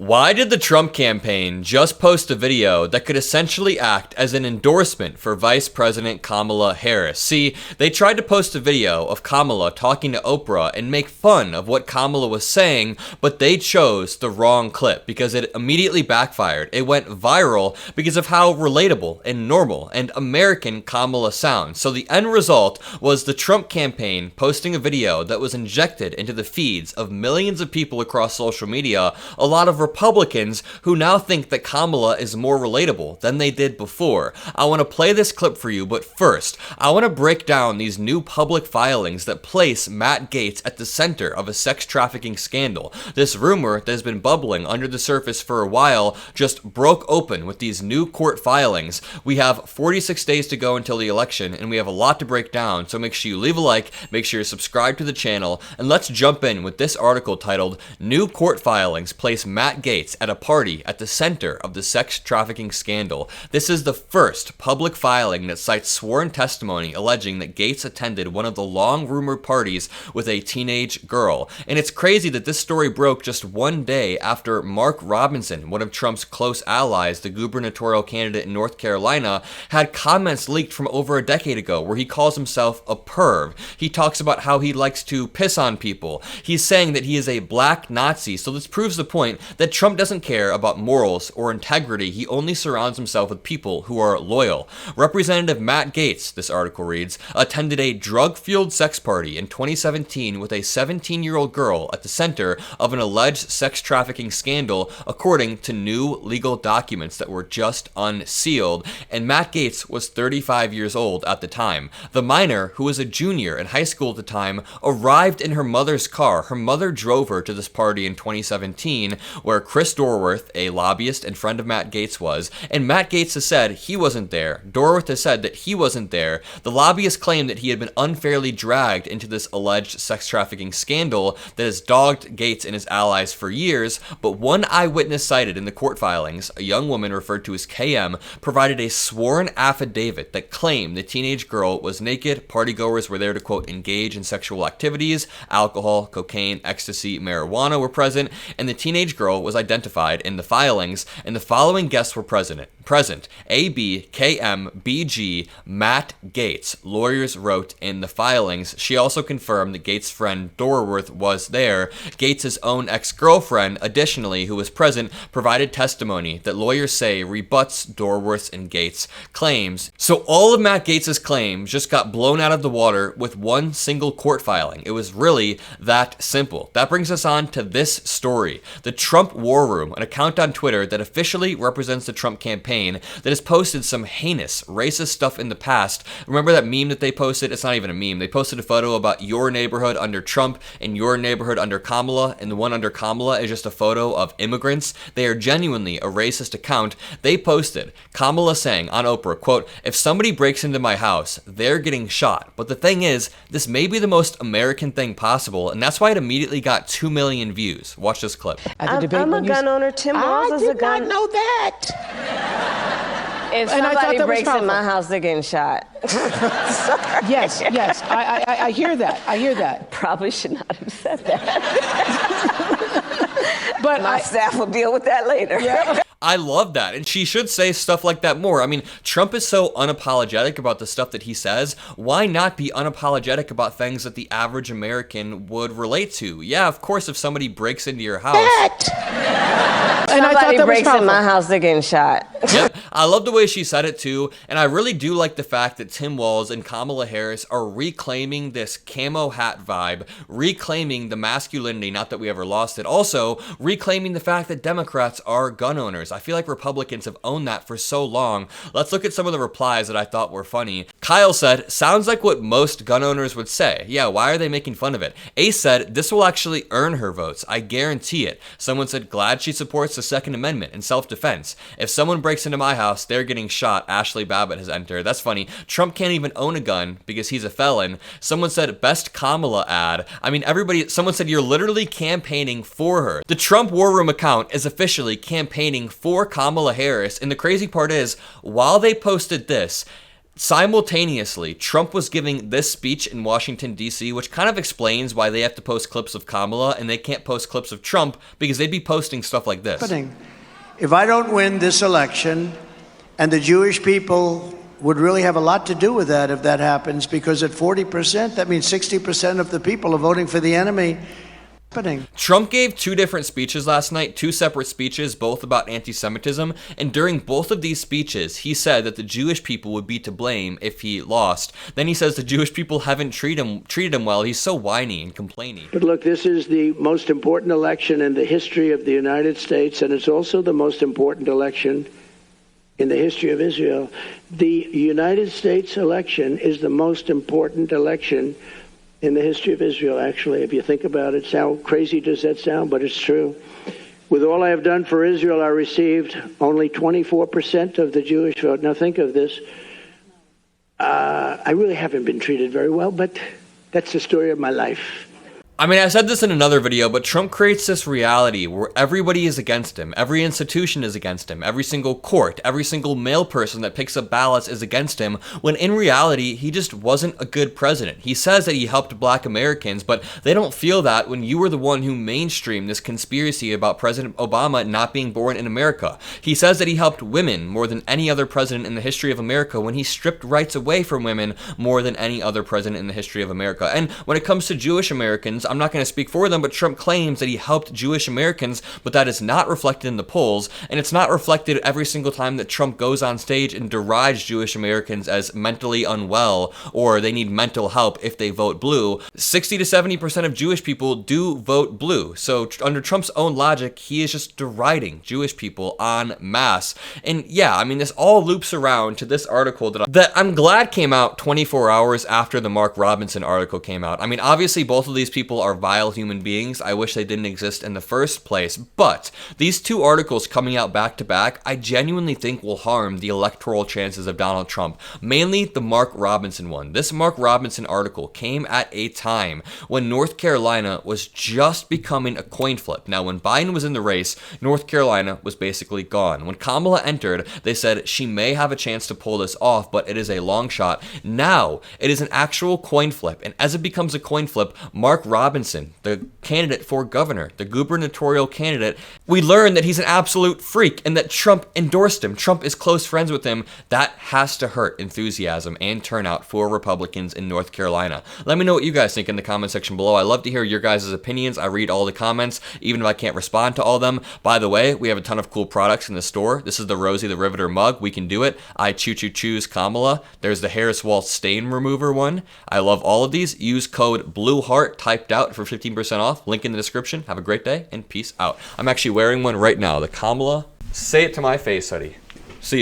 Why did the Trump campaign just post a video that could essentially act as an endorsement for Vice President Kamala Harris? See, they tried to post a video of Kamala talking to Oprah and make fun of what Kamala was saying, but they chose the wrong clip because it immediately backfired. It went viral because of how relatable and normal and American Kamala sounds. So the end result was the Trump campaign posting a video that was injected into the feeds of millions of people across social media, a lot of Republicans who now think that Kamala is more relatable than they did before. I want to play this clip for you, but first, I want to break down these new public filings that place Matt Gaetz at the center of a sex trafficking scandal. This rumor that has been bubbling under the surface for a while just broke open with these new court filings. We have 46 days to go until the election, and we have a lot to break down, so make sure you leave a like, make sure you subscribe to the channel, and let's jump in with this article titled, "New Court Filings Place Matt Gaetz at a Party at the Center of the Sex Trafficking Scandal." This is the first public filing that cites sworn testimony alleging that Gaetz attended one of the long-rumored parties with a teenage girl. And it's crazy that this story broke just one day after Mark Robinson, one of Trump's close allies, the gubernatorial candidate in North Carolina, had comments leaked from over a decade ago where he calls himself a perv. He talks about how he likes to piss on people. He's saying that he is a black Nazi. So this proves the point that Trump doesn't care about morals or integrity. He only surrounds himself with people who are loyal. Representative Matt Gaetz, this article reads, attended a drug-fueled sex party in 2017 with a 17-year-old girl at the center of an alleged sex trafficking scandal, according to new legal documents that were just unsealed. And Matt Gaetz was 35 years old at the time. The minor, who was a junior in high school at the time, arrived in her mother's car. Her mother drove her to this party in 2017, where Chris Dorworth, a lobbyist and friend of Matt Gaetz, was, and Matt Gaetz has said he wasn't there. Dorworth has said that he wasn't there. The lobbyist claimed that he had been unfairly dragged into this alleged sex trafficking scandal that has dogged Gaetz and his allies for years, but one eyewitness cited in the court filings, a young woman referred to as KM, provided a sworn affidavit that claimed the teenage girl was naked, partygoers were there to, quote, engage in sexual activities, alcohol, cocaine, ecstasy, marijuana were present, and the teenage girl was identified in the filings, and the following guests were present. A.B., K.M., B.G., Matt Gaetz, lawyers wrote in the filings. She also confirmed that Gaetz' friend Dorworth was there. Gaetz' own ex-girlfriend, additionally, who was present, provided testimony that lawyers say rebuts Dorworth's and Gaetz' claims. So all of Matt Gaetz' claims just got blown out of the water with one single court filing. It was really that simple. That brings us on to this story. The Trump War Room, an account on Twitter that officially represents the Trump campaign, that has posted some heinous, racist stuff in the past. Remember that meme that they posted? It's not even a meme. They posted a photo about your neighborhood under Trump and your neighborhood under Kamala, and the one under Kamala is just a photo of immigrants. They are genuinely a racist account. They posted Kamala saying on Oprah, quote, "If somebody breaks into my house, they're getting shot. But the thing is, this may be the most American thing possible," and that's why it immediately got 2 million views. Watch this clip. I'm a gun owner. Tim Walz is a gun. I did not know that. If somebody breaks in my house, they're getting shot. Yes, I hear that. I hear that. Probably should not have said that. But my staff will deal with that later. Yeah. I love that, and she should say stuff like that more. I mean, Trump is so unapologetic about the stuff that he says. Why not be unapologetic about things that the average American would relate to? Yeah, of course, if somebody breaks into your house. And somebody breaks in my house, they're getting shot. Yep. I love the way she said it too, and I really do like the fact that Tim Walz and Kamala Harris are reclaiming this camo hat vibe, reclaiming the masculinity, not that we ever lost it, also reclaiming the fact that Democrats are gun owners. I feel like Republicans have owned that for so long. Let's look at some of the replies that I thought were funny. Kyle said, "Sounds like what most gun owners would say. Yeah, why are they making fun of it?" Ace said, "This will actually earn her votes. I guarantee it." Someone said, "Glad she supports the Second Amendment and self-defense. If someone breaks into my house, they're getting shot." Ashley Babbitt has entered. That's funny. Trump can't even own a gun because he's a felon. Someone said, "Best Kamala ad." I mean, someone said, "You're literally campaigning for her." The Trump War Room account is officially campaigning for Kamala Harris. And the crazy part is, while they posted this, Simultaneously, Trump was giving this speech in Washington, D.C., which kind of explains why they have to post clips of Kamala and they can't post clips of Trump, because they'd be posting stuff like this. If I don't win this election, and the Jewish people would really have a lot to do with that if that happens, because at 40%, that means 60% of the people are voting for the enemy. Trump gave two different speeches last night, two separate speeches, both about anti-Semitism, and during both of these speeches, he said that the Jewish people would be to blame if he lost. Then he says the Jewish people haven't treated him well. He's so whiny and complaining. But look, this is the most important election in the history of the United States, and it's also the most important election in the history of Israel. The United States election is the most important election in the history of Israel, actually, if you think about it. How crazy does that sound? But it's true. With all I have done for Israel, I received only 24% of the Jewish vote. Now think of this. I really haven't been treated very well, but that's the story of my life. I mean, I said this in another video, but Trump creates this reality where everybody is against him. Every institution is against him. Every single court, every single male person that picks up ballots is against him, when in reality, he just wasn't a good president. He says that he helped black Americans, but they don't feel that when you were the one who mainstreamed this conspiracy about President Obama not being born in America. He says that he helped women more than any other president in the history of America, when he stripped rights away from women more than any other president in the history of America. And when it comes to Jewish Americans, I'm not going to speak for them, but Trump claims that he helped Jewish Americans, but that is not reflected in the polls, and it's not reflected every single time that Trump goes on stage and derides Jewish Americans as mentally unwell, or they need mental help if they vote blue. 60 to 70% of Jewish people do vote blue, so under Trump's own logic, he is just deriding Jewish people en masse. And yeah, I mean, this all loops around to this article that I'm glad came out 24 hours after the Mark Robinson article came out. I mean, obviously both of these people are vile human beings. I wish they didn't exist in the first place, but these two articles coming out back to back, I genuinely think will harm the electoral chances of Donald Trump, mainly the Mark Robinson one. This Mark Robinson article came at a time when North Carolina was just becoming a coin flip. Now, when Biden was in the race, North Carolina was basically gone. When Kamala entered, they said she may have a chance to pull this off, but it is a long shot. Now, it is an actual coin flip, and as it becomes a coin flip, Mark Robinson, the candidate for governor, the gubernatorial candidate, we learn that he's an absolute freak and that Trump endorsed him. Trump is close friends with him. That has to hurt enthusiasm and turnout for Republicans in North Carolina. Let me know what you guys think in the comment section below. I love to hear your guys' opinions. I read all the comments, even if I can't respond to all of them. By the way, we have a ton of cool products in the store. This is the Rosie the Riveter mug. We can do it. I choose Kamala. There's the Harris Wall stain remover one. I love all of these. Use code BLUEHEART typed out for 15% off. Link in the description. Have a great day and peace out. I'm actually wearing one right now. The Kamala, say it to my face, hoodie. See ya.